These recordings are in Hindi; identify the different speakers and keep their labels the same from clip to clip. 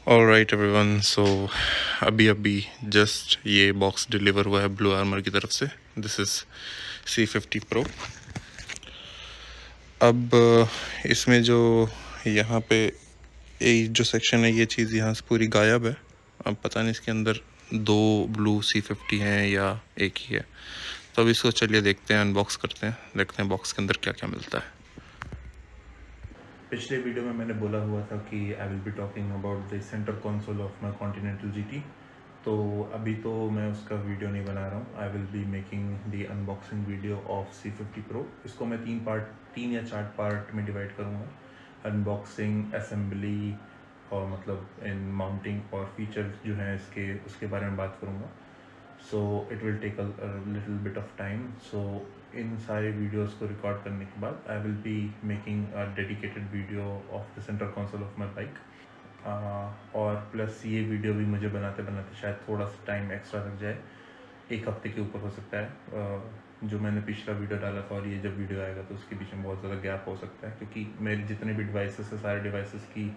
Speaker 1: ऑल राइट एवरीवन, सो अभी अभी जस्ट ये बॉक्स डिलीवर हुआ है ब्लू आर्मर की तरफ से। This is C50 Pro। अब इसमें जो यहाँ पे ये जो सेक्शन है, ये चीज़ यहाँ से पूरी गायब है। अब पता नहीं इसके अंदर दो ब्लू C50 हैं या एक ही है। तो अब इसको चलिए देखते हैं, अनबॉक्स करते हैं, देखते हैं बॉक्स के अंदर क्या क्या मिलता है। पिछले वीडियो में मैंने बोला हुआ था कि आई will be talking about the centre console of my continental GT। तो अभी तो मैं उसका वीडियो नहीं बना रहा हूँ। आई will be making the unboxing video of C50 Pro। इसको मैं तीन या चार पार्ट में डिवाइड करूँगा। अनबॉक्सिंग, असेंबली और मतलब इन माउंटिंग और फीचर्स जो हैं इसके, उसके बारे में बात करूँगा। So it will take a little bit of time. So इन सारे वीडियोस को रिकॉर्ड करने के बाद I will be making a dedicated video of the centre console of my bike. और प्लस ये वीडियो भी मुझे बनाते बनाते शायद थोड़ा सा टाइम एक्स्ट्रा लग जाए, एक हफ्ते के ऊपर हो सकता है। जो मैंने पिछला वीडियो डाला था और ये जब वीडियो आएगा तो उसके बीच में बहुत ज़्यादा गैप हो सकता है, क्योंकि मेरे जितने भी डिवाइसेस है, सारे डिवाइसेस की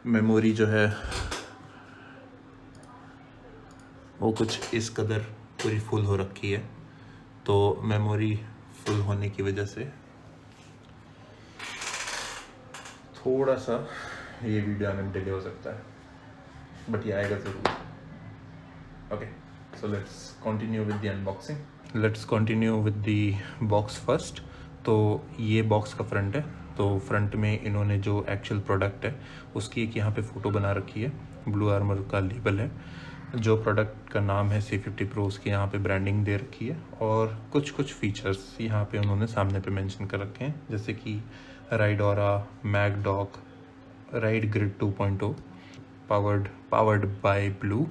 Speaker 1: मेमोरी जो है वो कुछ इस कदर पूरी फुल हो रखी है। तो मेमोरी फुल होने की वजह से थोड़ा सा ये वीडियो आने में डिले हो सकता है, बट ये आएगा ज़रूर। Okay, so let's continue with the unboxing. Let's continue with the box first. तो ये बॉक्स का फ्रंट है। तो फ्रंट में इन्होंने जो एक्चुअल प्रोडक्ट है उसकी एक यहाँ पे फ़ोटो बना रखी है। ब्लू आर्मर का लेबल है, जो प्रोडक्ट का नाम है C50 Pro, उसकी यहाँ पे ब्रांडिंग दे रखी है। और कुछ फीचर्स यहाँ पे उन्होंने सामने पे मेंशन कर रखे हैं, जैसे कि ride aura, mag dock, ride grid 2.0, powered by blue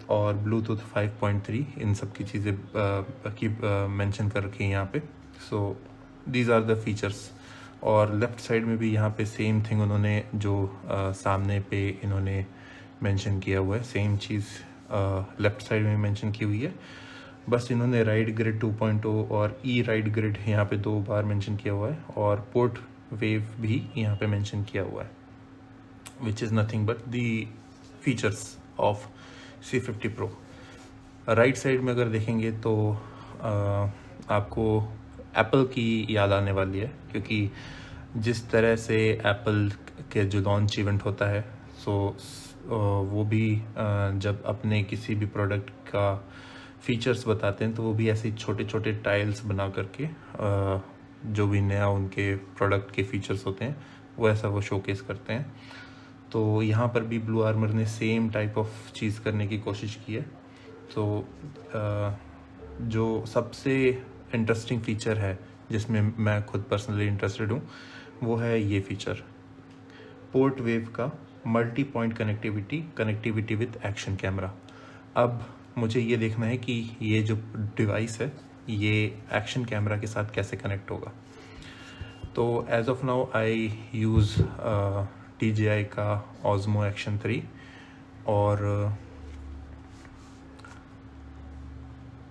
Speaker 1: और ब्लूटूथ 5.3, इन सब की चीज़ें की मेंशन कर रखी है यहाँ पे। So these are the features. और लेफ़्ट साइड में भी यहाँ पे सेम थिंग उन्होंने जो सामने पे इन्होंने मेंशन किया हुआ है, सेम चीज़ लेफ़्ट साइड में मेंशन की हुई है। बस इन्होंने राइड ग्रिड 2.0 और राइड ग्रिड यहाँ पे 2 बार मेंशन किया हुआ है, और पोर्ट वेव भी यहाँ पे मेंशन किया हुआ है, which is nothing but the features of C50 Pro। Right side में अगर देखेंगे तो आपको एप्पल की याद आने वाली है, क्योंकि जिस तरह से एप्पल के जो लॉन्च इवेंट होता है, सो वो भी जब अपने किसी भी प्रोडक्ट का फीचर्स बताते हैं तो वो भी ऐसे छोटे छोटे टाइल्स बना करके जो भी नया उनके प्रोडक्ट के फीचर्स होते हैं वो ऐसा वो शोकेस करते हैं। तो यहाँ पर भी ब्लू आर्मर ने सेम टाइप ऑफ चीज़ करने की कोशिश की है। तो जो सबसे इंटरेस्टिंग फीचर है, जिसमें मैं खुद पर्सनली इंटरेस्टेड हूँ, वो है ये फीचर, पोर्ट वेव का multi point connectivity with action camera. अब मुझे ये देखना है कि ये जो डिवाइस है ये एक्शन कैमरा के साथ कैसे कनेक्ट होगा। तो as of now I use DJI का Osmo Action 3 और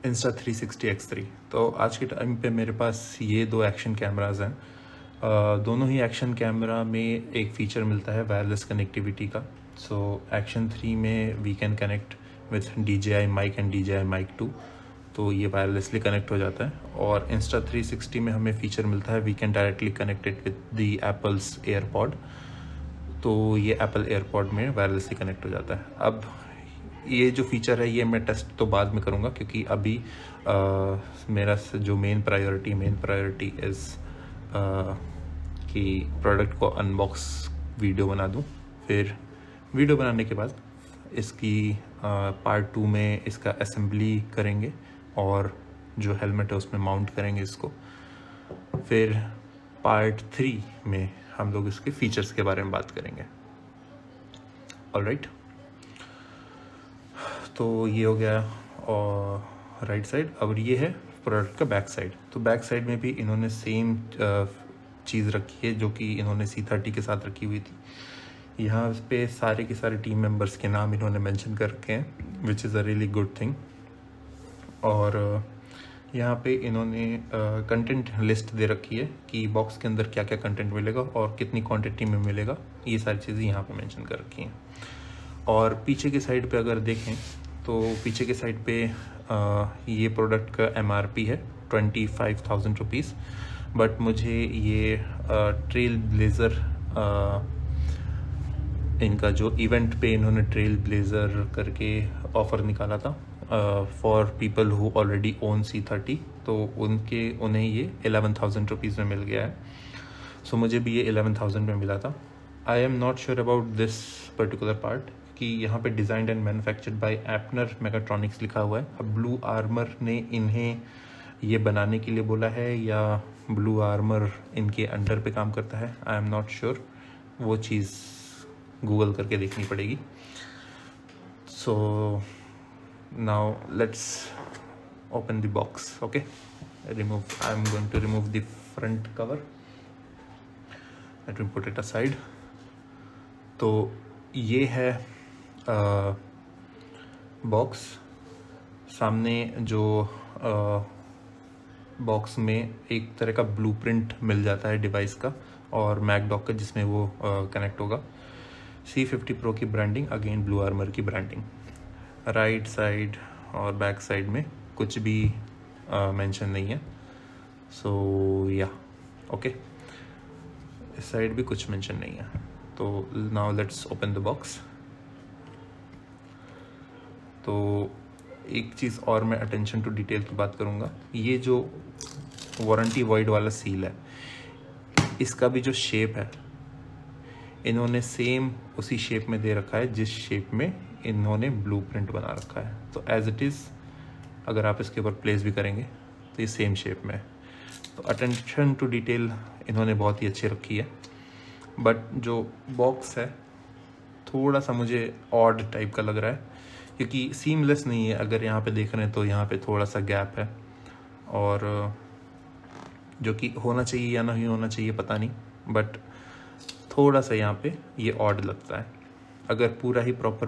Speaker 1: Insta360 X3। तो आज के टाइम पे मेरे पास ये 2 एक्शन कैमराज हैं। दोनों ही एक्शन कैमरा में एक फ़ीचर मिलता है वायरलेस कनेक्टिविटी का। सो Action 3 में we can connect with DJI mic and DJI mic 2, तो ये वायरलेसली कनेक्ट हो जाता है। और Insta360 में हमें फ़ीचर मिलता है we can directly connect it with the Apple's AirPod, तो ये एप्पल एयरपॉड में वायरलेसली कनेक्ट हो जाता है। अब ये जो फीचर है ये मैं टेस्ट तो बाद में करूँगा, क्योंकि अभी मेरा जो मेन प्रायोरिटी इज़ कि प्रोडक्ट को अनबॉक्स वीडियो बना दूँ। फिर वीडियो बनाने के बाद इसकी पार्ट 2 में इसका असेंबली करेंगे और जो हेलमेट है उसमें माउंट करेंगे इसको। फिर पार्ट 3 में हम लोग इसके फीचर्स के बारे में बात करेंगे। ऑलराइट, तो ये हो गया और राइट साइड। अब ये है प्रोडक्ट का बैक साइड। तो बैक साइड में भी इन्होंने सेम चीज़ रखी है जो कि इन्होंने C30 के साथ रखी हुई थी। यहाँ पे सारे के सारे टीम मेंबर्स के नाम इन्होंने मेंशन कर रखे हैं, which is a really good thing. और यहाँ पे इन्होंने कंटेंट लिस्ट दे रखी है कि बॉक्स के अंदर क्या क्या कंटेंट मिलेगा और कितनी क्वांटिटी में मिलेगा, ये सारी चीज़ें यहाँ पे मेंशन कर रखी हैं। और पीछे की साइड पे अगर देखें तो पीछे की साइड पे ये प्रोडक्ट का MRP है 25,000 रुपीज़, बट मुझे ये ट्रेल ब्लेज़र इनका जो इवेंट पे इन्होंने ट्रेल ब्लेज़र करके ऑफ़र निकाला था for people who already own C30, तो उन्हें ये 11,000 रुपीज़ में मिल गया है। सो मुझे भी ये 11,000 में मिला था। I am not sure about this particular part कि यहाँ पे designed and manufactured by Apner Megatronics लिखा हुआ है। अब ब्लू आर्मर ने इन्हें ये बनाने के लिए बोला है या ब्लू आर्मर इनके अंडर पे काम करता है, आई एम नॉट श्योर, वो चीज़ गूगल करके देखनी पड़ेगी। सो now let's open the box. Okay, I'm going to remove the front cover. Let me put it aside. तो ये है बॉक्स। सामने जो बॉक्स में एक तरह का ब्लूप्रिंट मिल जाता है डिवाइस का और मैकडॉक का, जिसमें वो कनेक्ट होगा। C50 Pro की ब्रांडिंग, अगेन ब्लू आर्मर की ब्रांडिंग। राइट साइड और बैक साइड में कुछ भी मेंशन नहीं है। सो या ओके, इस साइड भी कुछ मेंशन नहीं है। तो now let's open the box. तो एक चीज़ और मैं अटेंशन टू डिटेल की बात करूँगा, ये जो वारंटी वॉइड वाला सील है, इसका भी जो शेप है इन्होंने सेम उसी शेप में दे रखा है जिस शेप में इन्होंने ब्लूप्रिंट बना रखा है। तो एज इट इज़ अगर आप इसके ऊपर प्लेस भी करेंगे तो ये सेम शेप में है। तो अटेंशन टू डिटेल इन्होंने बहुत ही अच्छी रखी है। बट जो बॉक्स है थोड़ा सा मुझे ऑड टाइप का लग रहा है, क्योंकि सीमलेस नहीं है। अगर यहाँ पे देख रहे हैं तो यहाँ पे थोड़ा सा गैप है, और जो कि होना चाहिए या नहीं होना चाहिए पता नहीं, बट थोड़ा सा यहाँ पे ये ऑड लगता है। अगर पूरा ही प्रॉपर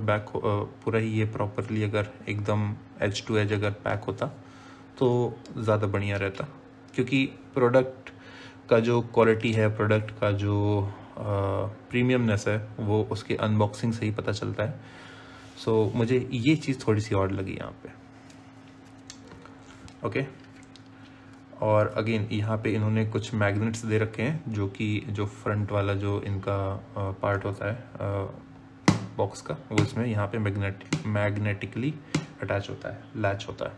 Speaker 1: पूरा ही ये प्रॉपरली अगर एकदम एज टू एज अगर पैक होता तो ज़्यादा बढ़िया रहता, क्योंकि प्रोडक्ट का जो क्वालिटी है, प्रोडक्ट का जो प्रीमियमनेस है, वो उसके अनबॉक्सिंग से ही पता चलता है। सो मुझे ये चीज़ थोड़ी सी ऑड लगी यहाँ पे। ओके, और अगेन यहाँ पे इन्होंने कुछ मैग्नेट्स दे रखे हैं, जो फ्रंट वाला जो इनका पार्ट होता है बॉक्स का, वो इसमें यहाँ पे मैग्नेटिकली अटैच होता है, लैच होता है।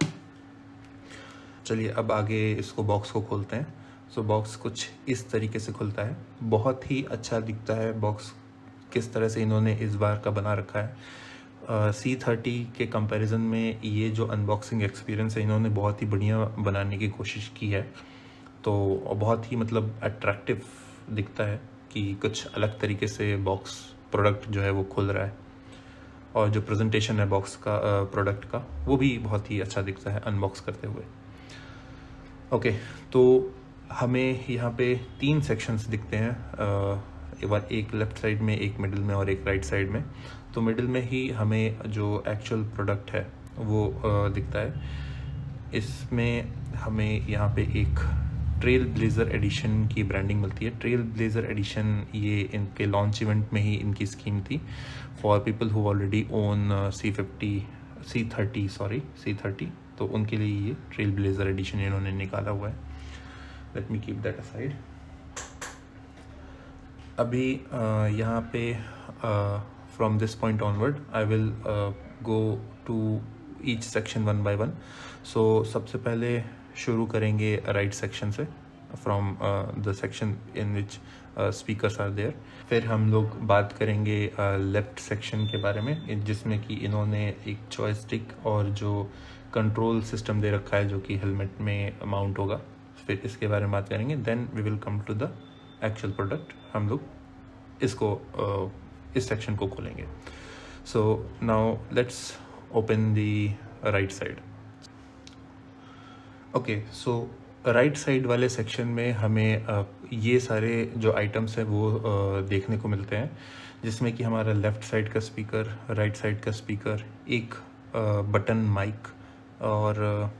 Speaker 1: चलिए अब आगे इसको बॉक्स को खोलते हैं। सो बॉक्स कुछ इस तरीके से खुलता है, बहुत ही अच्छा दिखता है बॉक्स, किस तरह से इन्होंने इस बार का बना रखा है। C30 के कंपैरिजन में ये जो अनबॉक्सिंग एक्सपीरियंस है इन्होंने बहुत ही बढ़िया बनाने की कोशिश की है। तो बहुत ही मतलब अट्रैक्टिव दिखता है कि कुछ अलग तरीके से बॉक्स प्रोडक्ट जो है वो खुल रहा है, और जो प्रेजेंटेशन है बॉक्स का प्रोडक्ट का, वो भी बहुत ही अच्छा दिखता है अनबॉक्स करते हुए। ओके, तो हमें यहाँ पे 3 सेक्शंस दिखते हैं, एक लेफ्ट साइड में, एक मिडिल में और एक राइट साइड में। तो मिडिल में ही हमें जो एक्चुअल प्रोडक्ट है वो दिखता है। इसमें हमें यहाँ पे एक ट्रेल ब्लेज़र एडिशन की ब्रांडिंग मिलती है। ट्रेल ब्लेज़र एडिशन ये इनके लॉन्च इवेंट में ही इनकी स्कीम थी for people who already own C30, तो उनके लिए ये ट्रेल ब्लेज़र एडिशन इन्होंने निकाला हुआ है। Let me keep that aside. अभी यहाँ पे from this point onward I will go to each section one by one. So सबसे पहले शुरू करेंगे राइट सेक्शन से, from the section in which speakers are there. फिर हम लोग बात करेंगे लेफ्ट सेक्शन के बारे में, जिसमें कि इन्होंने एक जॉयस्टिक और जो कंट्रोल सिस्टम दे रखा है जो कि हेलमेट में माउंट होगा। फिर इसके बारे में बात करेंगे। Then we will come to the actual product. हम लोग इसको इस सेक्शन को खोलेंगे। So now let's open the right side. Okay, so right side वाले सेक्शन में हमें ये सारे जो आइटम्स हैं वो देखने को मिलते हैं, जिसमें कि हमारा लेफ़्ट साइड का स्पीकर, राइट साइड का स्पीकर, एक बटन माइक और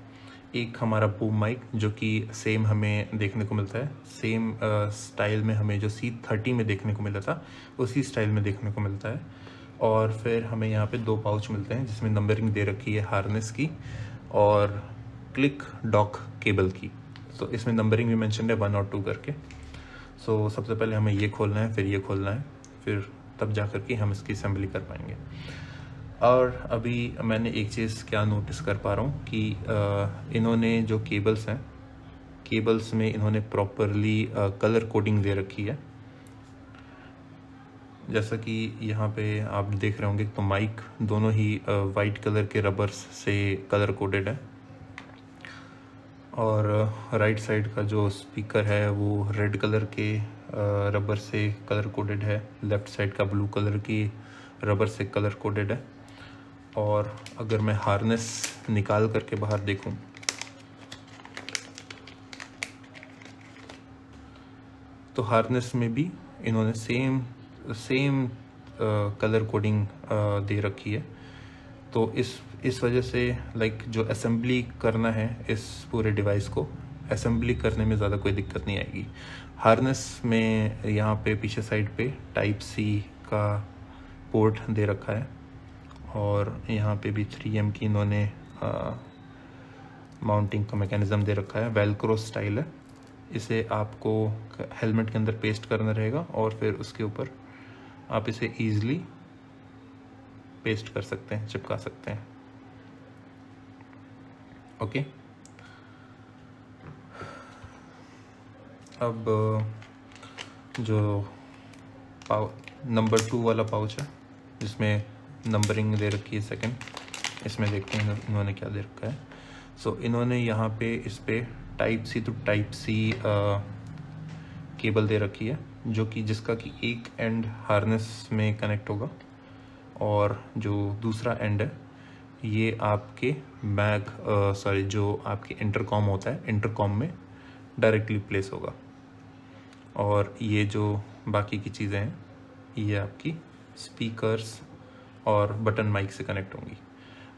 Speaker 1: एक हमारा बूम माइक जो कि सेम हमें देखने को मिलता है, सेम स्टाइल में हमें जो C30 में देखने को मिला था उसी स्टाइल में देखने को मिलता है। और फिर हमें यहाँ पे 2 पाउच मिलते हैं जिसमें नंबरिंग दे रखी है हार्नेस की और क्लिक डॉक केबल की। तो इसमें नंबरिंग भी मेंशन है 1 और 2 करके। सो सबसे पहले हमें ये खोलना है, फिर ये खोलना है, फिर तब जा कर के हम इसकी असेंबली कर पाएंगे। और अभी मैंने एक चीज़ क्या नोटिस कर पा रहा हूँ कि इन्होंने जो केबल्स हैं, केबल्स में इन्होंने प्रॉपरली कलर कोडिंग दे रखी है। जैसा कि यहाँ पे आप देख रहे होंगे तो माइक दोनों ही वाइट कलर के रबर्स से कलर कोडेड है और राइट साइड का जो स्पीकर है वो रेड कलर के रबर से कलर कोडेड है, लेफ्ट साइड का ब्लू कलर की रबर से कलर कोडेड है। और अगर मैं हार्नेस निकाल करके बाहर देखूं तो हार्नेस में भी इन्होंने सेम कलर कोडिंग दे रखी है। तो इस वजह से लाइक जो असेंबली करना है इस पूरे डिवाइस को, असेंबली करने में ज़्यादा कोई दिक्कत नहीं आएगी। हार्नेस में यहाँ पे पीछे साइड पे Type-C का पोर्ट दे रखा है और यहाँ पे भी 3M की इन्होंने माउंटिंग का मैकेनिज़्म दे रखा है, वेलक्रो स्टाइल है। इसे आपको हेलमेट के अंदर पेस्ट करना रहेगा और फिर उसके ऊपर आप इसे ईजिली पेस्ट कर सकते हैं, चिपका सकते हैं। ओके, अब जो नंबर 2 वाला पाउच है जिसमें नंबरिंग दे रखी है सेकंड, इसमें देखते हैं इन्होंने क्या दे रखा है। सो इन्होंने यहाँ पे इस पे Type-C to Type-C केबल दे रखी है जो कि जिसका कि एक एंड हार्नेस में कनेक्ट होगा और जो दूसरा एंड है ये आपके जो आपके इंटरकॉम होता है, इंटरकॉम में डायरेक्टली प्लेस होगा। और ये जो बाकी की चीज़ें हैं ये आपकी स्पीकर्स और बटन माइक से कनेक्ट होंगी।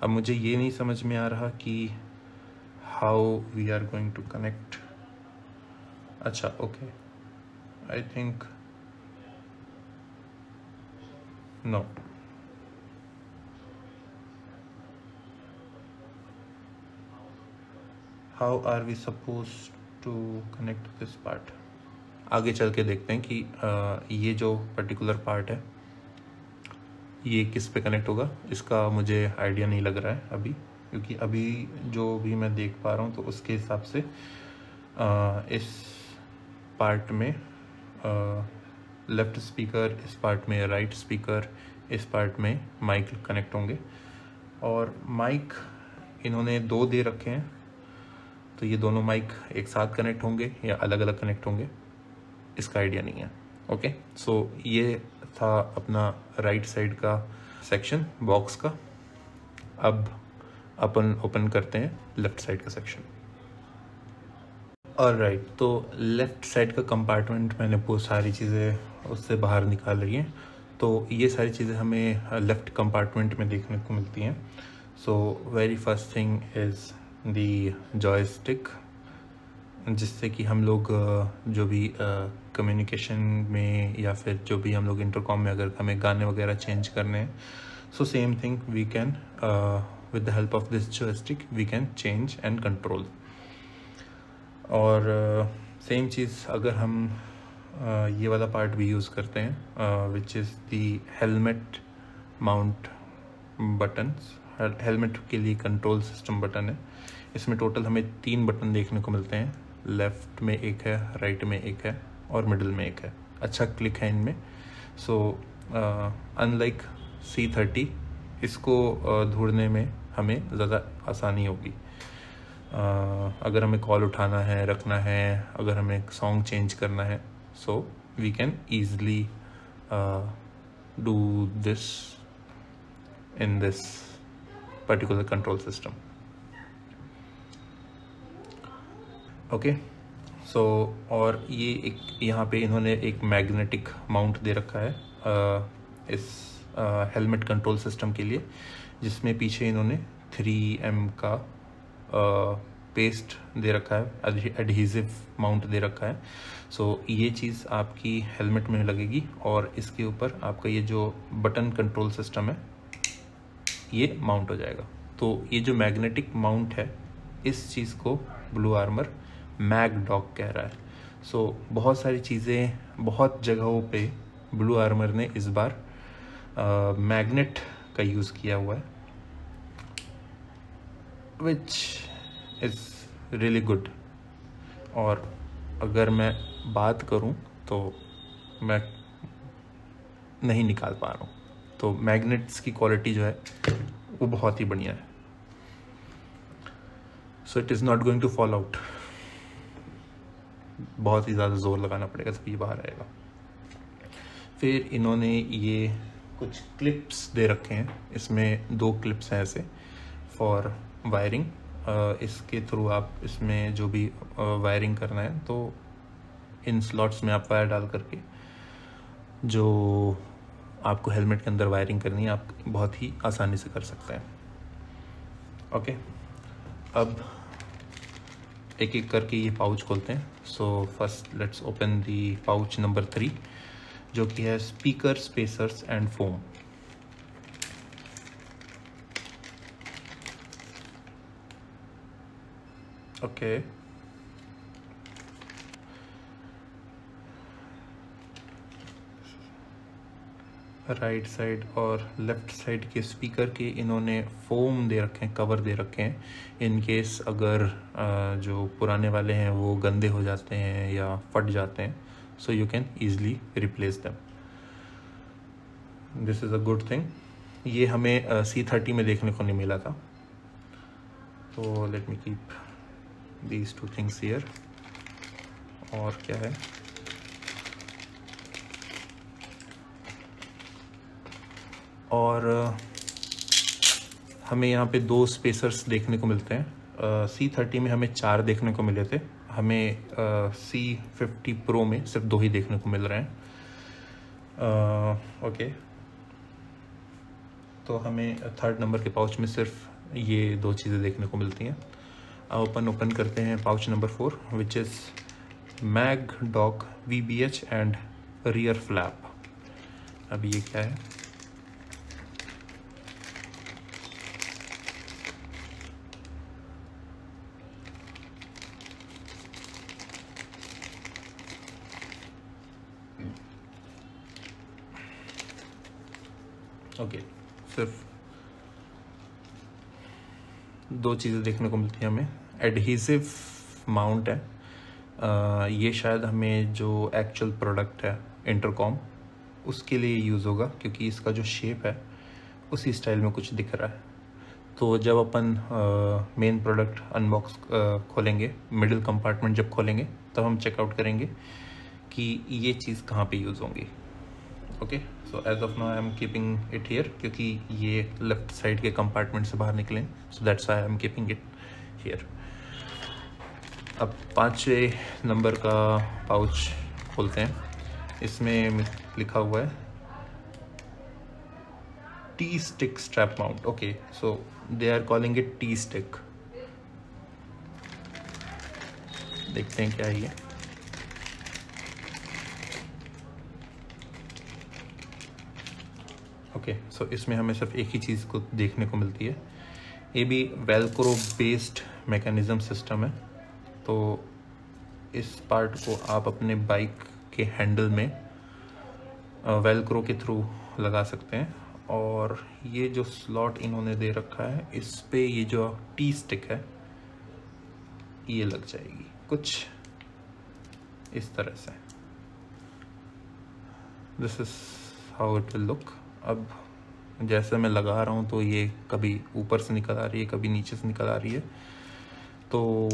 Speaker 1: अब मुझे ये नहीं समझ में आ रहा कि how we are going to connect. अच्छा, okay, I think no, how are we suppose to connect this part. आगे चल के देखते हैं कि ये जो पर्टिकुलर पार्ट है ये किस पे कनेक्ट होगा। इसका मुझे आइडिया नहीं लग रहा है अभी, क्योंकि अभी जो भी मैं देख पा रहा हूँ तो उसके हिसाब से इस पार्ट में लेफ्ट स्पीकर, इस पार्ट में राइट स्पीकर, इस पार्ट में माइक कनेक्ट होंगे। और माइक इन्होंने 2 दे रखे हैं, तो ये दोनों माइक एक साथ कनेक्ट होंगे या अलग अलग कनेक्ट होंगे इसका आइडिया नहीं है। ओके, सो ये था अपना राइट साइड का सेक्शन बॉक्स का। अब अपन ओपन करते हैं लेफ्ट साइड का सेक्शन। ऑलराइट, तो लेफ्ट साइड का कंपार्टमेंट मैंने बहुत सारी चीज़ें उससे बाहर निकाल रही हैं। तो ये सारी चीज़ें हमें लेफ्ट कंपार्टमेंट में देखने को मिलती हैं। So very first thing is the joystick, जिससे कि हम लोग जो भी कम्युनिकेशन में या फिर जो भी हम लोग इंटरकॉम में अगर हमें गाने वगैरह चेंज करने हैं, so same thing we can with the help of this joystick we can change and control. और सेम चीज़ अगर हम ये वाला पार्ट भी यूज़ करते हैं which is the helmet mount buttons. Helmet के लिए कंट्रोल सिस्टम बटन है। इसमें टोटल हमें 3 बटन देखने को मिलते हैं, लेफ़्ट में एक है, राइट में एक है और मिडिल में एक है। अच्छा क्लिक है इनमें। सो अनलाइक C30 इसको ढूंढने में हमें ज़्यादा आसानी होगी। अगर हमें कॉल उठाना है, रखना है, अगर हमें सॉन्ग चेंज करना है, so we can easily do this in this particular control system. Okay, so और ये एक यहाँ पे इन्होंने एक मैग्नेटिक माउंट दे रखा है इस हेलमेट कंट्रोल सिस्टम के लिए, जिसमें पीछे इन्होंने 3M का पेस्ट दे रखा है, एडहेसिव माउंट दे रखा है। सो ये चीज़ आपकी हेलमेट में लगेगी और इसके ऊपर आपका ये जो बटन कंट्रोल सिस्टम है ये माउंट हो जाएगा। तो ये जो मैग्नेटिक माउंट है इस चीज़ को ब्लू आर्मर मैग डॉग कह रहा है। सो बहुत सारी चीज़ें बहुत जगहों पे ब्लू आर्मर ने इस बार मैग्नेट का यूज़ किया हुआ है, विच इज़ रियली गुड। और अगर मैं बात करूं तो मैं नहीं निकाल पा रहा हूँ, तो मैग्नेट्स की क्वालिटी जो है वो बहुत ही बढ़िया है। So it is not going to fall out. बहुत ही ज़्यादा जोर लगाना पड़ेगा तभी ये बाहर आएगा। फिर इन्होंने ये कुछ क्लिप्स दे रखे हैं, इसमें 2 क्लिप्स हैं ऐसे फॉर वायरिंग। इसके थ्रू आप इसमें जो भी वायरिंग करना है तो इन स्लॉट्स में आप वायर डाल करके जो आपको हेलमेट के अंदर वायरिंग करनी है आप बहुत ही आसानी से कर सकते हैं। ओके, अब एक एक करके ये पाउच खोलते हैं। So first let's open the pouch number 3 जो कि है speaker, spacers and foam. Okay, right side और लेफ्ट साइड के स्पीकर के इन्होंने फोम दे रखे हैं, कवर दे रखे हैं इन केस अगर जो पुराने वाले हैं वो गंदे हो जाते हैं या फट जाते हैं, सो you can easily replace them. This is a good thing. ये हमें C30 में देखने को नहीं मिला था। तो late me keep these 2 things here. और क्या है, और हमें यहाँ पे 2 स्पेसर्स देखने को मिलते हैं। C30 में हमें 4 देखने को मिले थे, हमें C50 Pro में सिर्फ 2 ही देखने को मिल रहे हैं। ओके, तो हमें 3rd नंबर के पाउच में सिर्फ ये 2 चीज़ें देखने को मिलती हैं। अब ओपन करते हैं pouch number 4 which is mag dock VBH and rear flap. अब ये क्या है, ओके, सिर्फ 2 चीज़ें देखने को मिलती हैं हमें। एडहेसिव माउंट है, ये शायद हमें जो एक्चुअल प्रोडक्ट है इंटरकॉम उसके लिए यूज़ होगा क्योंकि इसका जो शेप है उसी स्टाइल में कुछ दिख रहा है। तो जब अपन मेन प्रोडक्ट अनबॉक्स खोलेंगे, मिडिल कंपार्टमेंट जब खोलेंगे तब हम चेकआउट करेंगे कि ये चीज़ कहाँ पे यूज़ होंगी। Okay, so as of now I am keeping it here क्योंकि ये लेफ्ट साइड के कंपार्टमेंट से बाहर निकलें, so that's why I am keeping it here. अब 5वें नंबर का पाउच खोलते हैं। इसमें लिखा हुआ है T stick strap mount. Okay, so they are calling it T stick. देखते हैं क्या है ये। ओके, सो इसमें हमें सिर्फ एक ही चीज़ को देखने को मिलती है। ये भी वेलक्रो बेस्ड मैकेनिज्म सिस्टम है। तो इस पार्ट को आप अपने बाइक के हैंडल में वेलक्रो के थ्रू लगा सकते हैं और ये जो स्लॉट इन्होंने दे रखा है इस पे ये जो टी स्टिक है ये लग जाएगी कुछ इस तरह से। This is how it will look. अब जैसे मैं लगा रहा हूँ तो ये कभी ऊपर से निकल आ रही है, कभी नीचे से निकल आ रही है। तो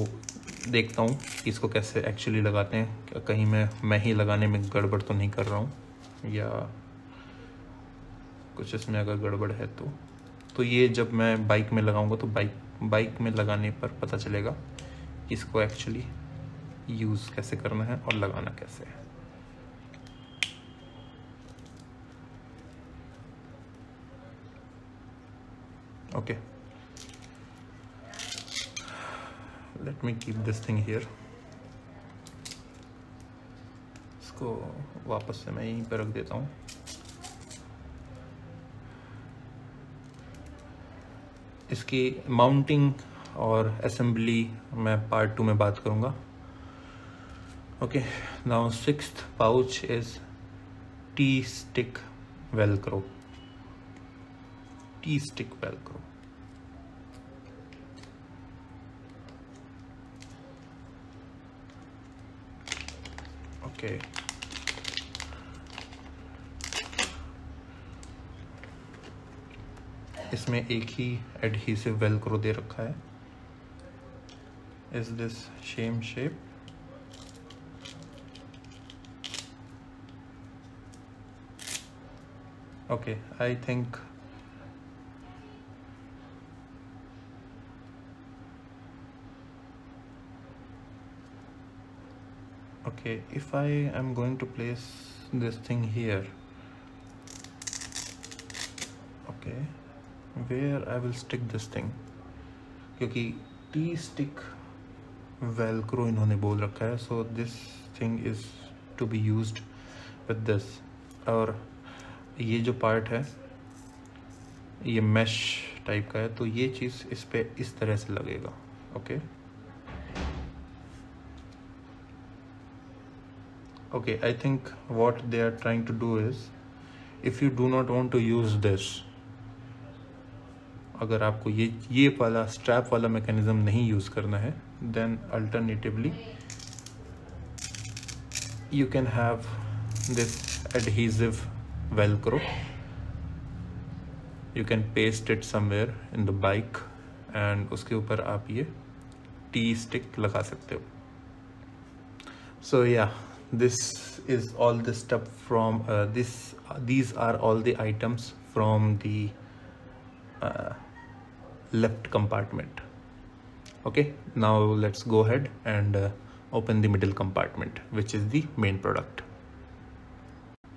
Speaker 1: देखता हूँ कि इसको कैसे एक्चुअली लगाते हैं, कहीं मैं ही लगाने में गड़बड़ तो नहीं कर रहा हूँ या कुछ इसमें अगर गड़बड़ है तो ये जब मैं बाइक में लगाऊंगा तो बाइक में लगाने पर पता चलेगा कि इसको एक्चुअली यूज़ कैसे करना है और लगाना कैसे है। Okay, let me keep this thing here. इसको वापस से मैं यहीं पर रख देता हूँ। इसकी माउंटिंग और असेंबली मैं पार्ट 2 में बात करूँगा। Okay, now 6th pouch is T-stick velcro। T-stick velcro। Okay, इसमें एक ही एडहीसिव वेलक्रो दे रखा है। Is this same shape? Okay, I think okay, if I am going to place this thing here, okay, where I will stick this thing, क्योंकि T-stick velcro इन्होंने बोल रखा है, so this thing is to be used with this। और ये जो पार्ट है ये mesh टाइप का है, तो ये चीज़ इस पे इस तरह से लगेगा। Okay Okay, I think what they are trying to do is, if you do not want to use this, अगर आपको ये वाला स्ट्रैप वाला मैकेनिज्म नहीं यूज़ करना है, then alternatively you can have this adhesive velcro। You can paste it somewhere in the bike and उसके ऊपर आप ये T-stick लगा सकते हो। So yeah, this is all the stuff from these are all the items from the left compartment। Okay, now let's go ahead and open the middle compartment, which is the main product।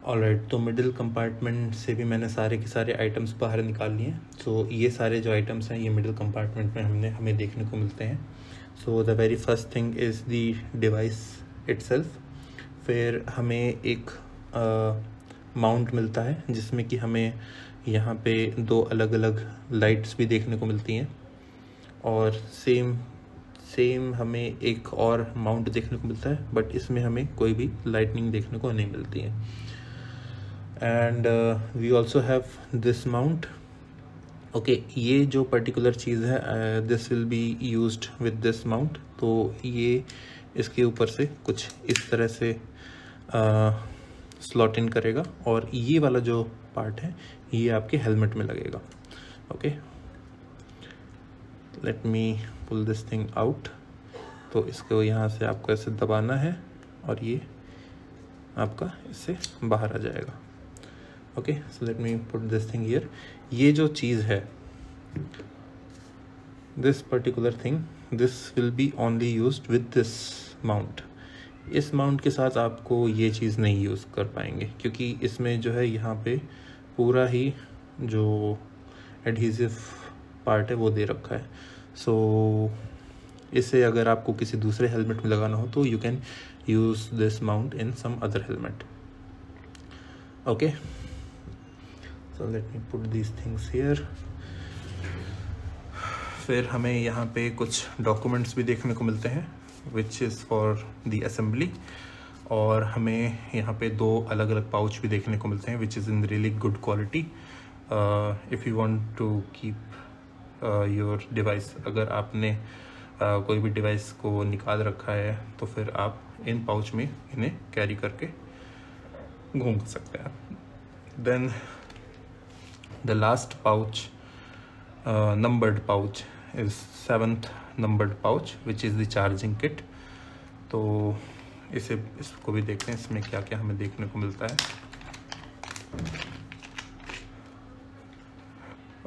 Speaker 1: Alright, तो middle compartment से भी मैंने सारे के सारे items बाहर निकाल लिए हैं। So ये सारे जो items हैं ये middle compartment में हमें देखने को मिलते हैं। So the very first thing is the device itself। फिर हमें एक माउंट मिलता है जिसमें कि हमें यहाँ पे 2 अलग अलग लाइट्स भी देखने को मिलती हैं, और सेम हमें एक और माउंट देखने को मिलता है, बट इसमें हमें कोई भी लाइटनिंग देखने को नहीं मिलती है। And we also have this mount. Okay, ये जो पर्टिकुलर चीज़ है this will be used with this mount. तो ये इसके ऊपर से कुछ इस तरह से स्लॉट इन करेगा, और ये वाला जो पार्ट है ये आपके हेलमेट में लगेगा। Okay, let me pull this thing out. तो इसको यहाँ से आपको ऐसे दबाना है और ये आपका इससे बाहर आ जाएगा। Okay, so let me put this thing here. ये जो चीज़ है, this particular thing, this will B only used with this mount. इस माउंट के साथ आपको ये चीज़ नहीं यूज़ कर पाएंगे, क्योंकि इसमें जो है यहाँ पे पूरा ही जो एडहेसिव पार्ट है वो दे रखा है। सो इसे अगर आपको किसी दूसरे हेलमेट में लगाना हो तो you can use this mount in some other helmet. Okay, so let me put these things here. फिर हमें यहाँ पे कुछ डॉक्यूमेंट्स भी देखने को मिलते हैं, which is for the assembly, और हमें यहाँ पे 2 अलग अलग पाउच भी देखने को मिलते हैं, which is in really good quality. If you want to keep your device, अगर आपने कोई भी डिवाइस को निकाल रखा है तो फिर आप इन पाउच में इन्हें कैरी करके घूम सकते हैं। Then the last pouch, numbered pouch, is 7th numbered pouch, which is the charging kit. तो इसको भी देखते हैं इसमें क्या क्या हमें देखने को मिलता है।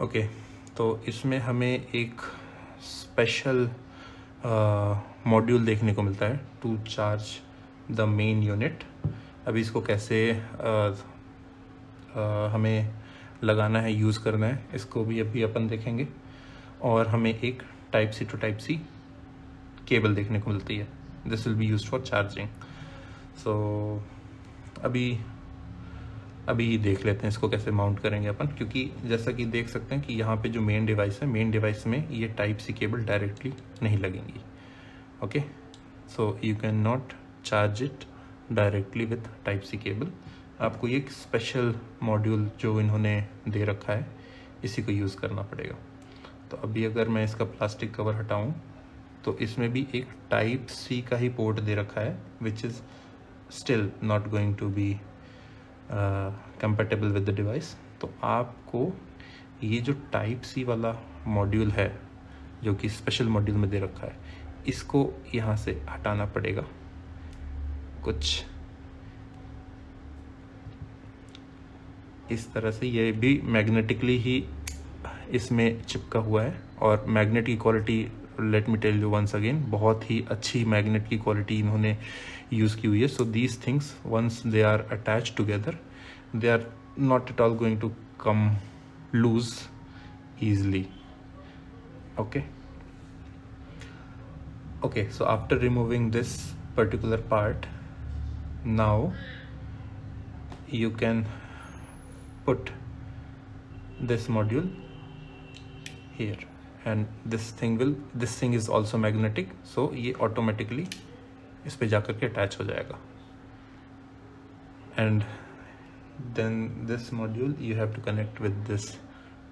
Speaker 1: ओके, तो इसमें हमें एक स्पेशल मॉड्यूल देखने को मिलता है to charge the main unit. अभी इसको कैसे हमें लगाना है, यूज़ करना है, इसको भी अभी अपन देखेंगे। और हमें एक type C to type C cable देखने को मिलती है। This will be used for charging. So अभी देख लेते हैं इसको कैसे माउंट करेंगे अपन, क्योंकि जैसा कि देख सकते हैं कि यहाँ पे जो मेन डिवाइस है, मेन डिवाइस में ये टाइप सी केबल डायरेक्टली नहीं लगेंगी। Okay, so you can not charge it directly with type C cable. आपको ये स्पेशल मॉड्यूल जो इन्होंने दे रखा है इसी को यूज़ करना पड़ेगा। तो अभी अगर मैं इसका प्लास्टिक कवर हटाऊं तो इसमें भी एक टाइप सी का ही पोर्ट दे रखा है, which is still not going to be compatible with the device. तो आपको ये जो टाइप सी वाला मॉड्यूल है जो कि स्पेशल मॉड्यूल में दे रखा है, इसको यहाँ से हटाना पड़ेगा। कुछ इस तरह से, ये भी मैग्नेटिकली ही इसमें चिपका हुआ है और मैग्नेट की quality, let me tell you once again, बहुत ही अच्छी मैग्नेट की क्वालिटी इन्होंने यूज़ की हुई है। So these things once they are attach together they are not at all going to come loose easily. Okay, so after removing this particular part, now you can put this module here, and this thing is also magnetic, so ये automatically इस पे जाकर के attach हो जाएगा। And then this module you have to connect with this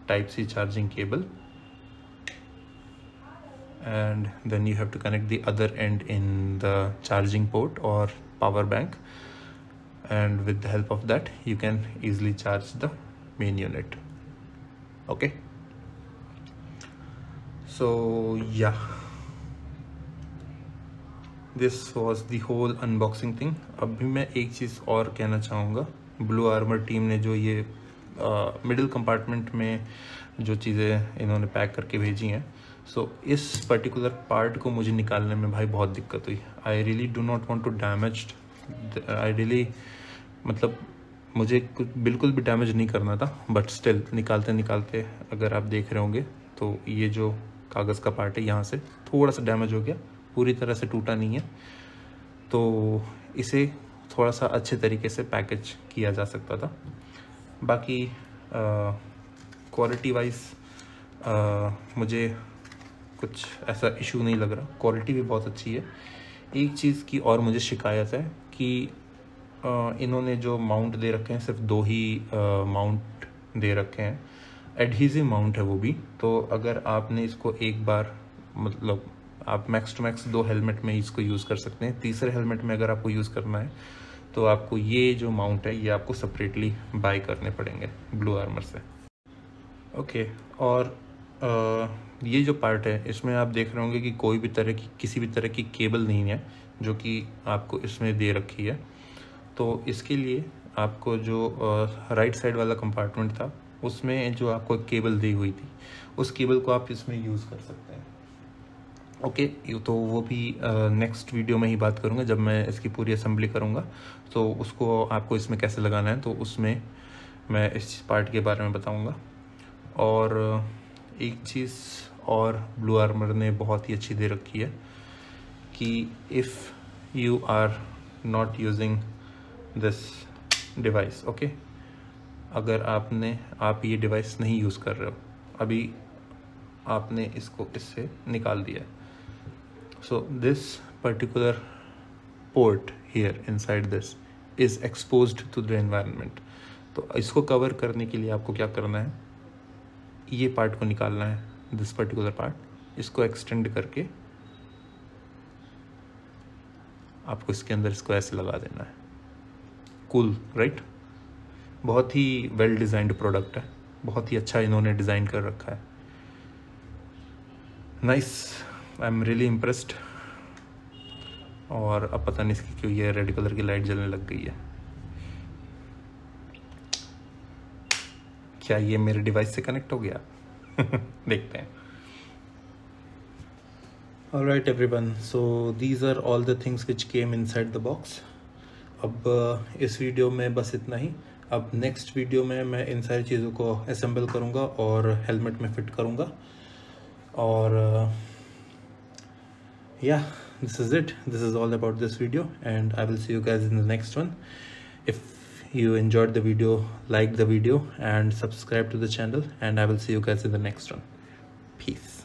Speaker 1: type C charging cable, and then you have to connect the other end in the charging port or power bank, and with the help of that you can easily charge the main unit. Okay, so yeah, this was the whole unboxing thing. अभी मैं एक चीज़ और कहना चाहूँगा, ब्लू आर्मर टीम ने जो ये मिडिल कंपार्टमेंट में जो चीज़ें इन्होंने पैक करके भेजी हैं, सो इस पर्टिकुलर पार्ट को मुझे निकालने में भाई बहुत दिक्कत हुई। I really do not want to damage, I really, मतलब मुझे कुछ बिल्कुल भी डैमेज नहीं करना था, बट स्टिल निकालते निकालते अगर आप देख रहे होंगे तो ये जो कागज़ का पार्ट है यहाँ से थोड़ा सा डैमेज हो गया, पूरी तरह से टूटा नहीं है। तो इसे थोड़ा सा अच्छे तरीके से पैकेज किया जा सकता था। बाकी क्वालिटी वाइज मुझे कुछ ऐसा इशू नहीं लग रहा, क्वालिटी भी बहुत अच्छी है। एक चीज़ की और मुझे शिकायत है कि इन्होंने जो माउंट दे रखे हैं सिर्फ 2 ही माउंट दे रखे हैं, एडहीसिव माउंट है वो भी। तो अगर आपने इसको एक बार, मतलब आप मैक्स टू मैक्स 2 हेलमेट में इसको यूज़ कर सकते हैं। तीसरे हेलमेट में अगर आपको यूज़ करना है तो आपको ये जो माउंट है ये आपको सेपरेटली बाय करने पड़ेंगे ब्लू आर्मर से। ओके, और ये जो पार्ट है इसमें आप देख रहे होंगे कि कोई भी तरह की, किसी भी तरह की केबल नहीं है जो कि आपको इसमें दे रखी है। तो इसके लिए आपको जो राइट साइड वाला कंपार्टमेंट था उसमें जो आपको केबल दी हुई थी, उस केबल को आप इसमें यूज़ कर सकते हैं। ओके, तो वो भी नेक्स्ट वीडियो में ही बात करूँगा जब मैं इसकी पूरी असेंबली करूँगा, तो उसको आपको इसमें कैसे लगाना है तो उसमें मैं इस पार्ट के बारे में बताऊँगा। और एक चीज़ और ब्लू आर्मर ने बहुत ही अच्छी दे रखी है कि if you are not using this device, okay, अगर आप ये डिवाइस नहीं यूज़ कर रहे हो, अभी आपने इसको इससे निकाल दिया है, so this particular port here inside this is exposed to the environment। तो इसको कवर करने के लिए आपको क्या करना है, ये पार्ट को निकालना है, दिस पर्टिकुलर पार्ट, इसको एक्सटेंड करके आपको इसके अंदर इसको ऐसे लगा देना है। Cool, right? बहुत ही वेल डिज़ाइंड प्रोडक्ट है, बहुत ही अच्छा इन्होंने डिज़ाइन कर रखा है। Nice, I am really impressed. और अब पता नहीं इसकी क्यों ये रेड कलर की लाइट जलने लग गई है। क्या ये मेरे डिवाइस से कनेक्ट हो गया? देखते हैं। Alright everyone, so these are all the things which came inside the box। अब इस वीडियो में बस इतना ही। अब नेक्स्ट वीडियो में मैं इन सारी चीज़ों को असेंबल करूँगा और हेलमेट में फिट करूँगा। और yeah, this is it. This is all about this video, and I will see you guys in the next one. If you enjoyed the video, like the video and subscribe to the channel, and I will see you guys in the next one. Peace.